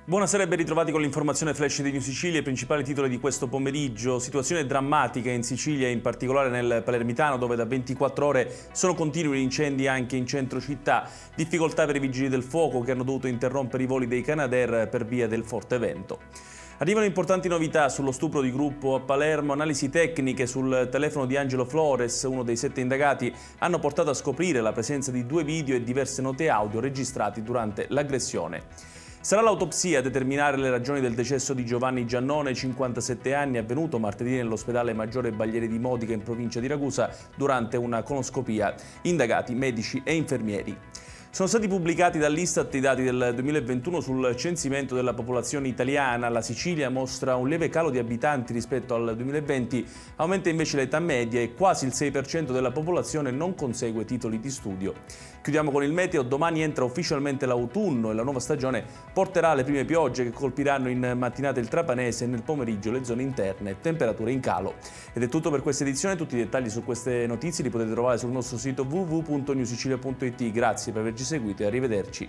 Buonasera e ben ritrovati con l'informazione flash di New Sicilia. I principali titoli di questo pomeriggio: situazione drammatica in Sicilia, in particolare nel Palermitano, dove da 24 ore sono continui gli incendi anche in centro città. Difficoltà per i vigili del fuoco che hanno dovuto interrompere i voli dei Canadair per via del forte vento. Arrivano importanti novità sullo stupro di gruppo a Palermo. Analisi tecniche sul telefono di Angelo Flores, uno dei 7 indagati, hanno portato a scoprire la presenza di 2 video e diverse note audio registrati durante l'aggressione. Sarà l'autopsia a determinare le ragioni del decesso di Giovanni Giannone, 57 anni, avvenuto martedì nell'ospedale Maggiore Baglieri di Modica in provincia di Ragusa durante una colonoscopia. Indagati medici e infermieri. Sono stati pubblicati dall'Istat i dati del 2021 sul censimento della popolazione italiana. La Sicilia mostra un lieve calo di abitanti rispetto al 2020, aumenta invece l'età media e quasi il 6% della popolazione non consegue titoli di studio. Chiudiamo con il meteo. Domani entra ufficialmente l'autunno e la nuova stagione porterà le prime piogge che colpiranno in mattinata il Trapanese e nel pomeriggio le zone interne, temperature in calo. Ed è tutto per questa edizione. Tutti i dettagli su queste notizie li potete trovare sul nostro sito www.newsicilia.it. Grazie per averci seguito e arrivederci.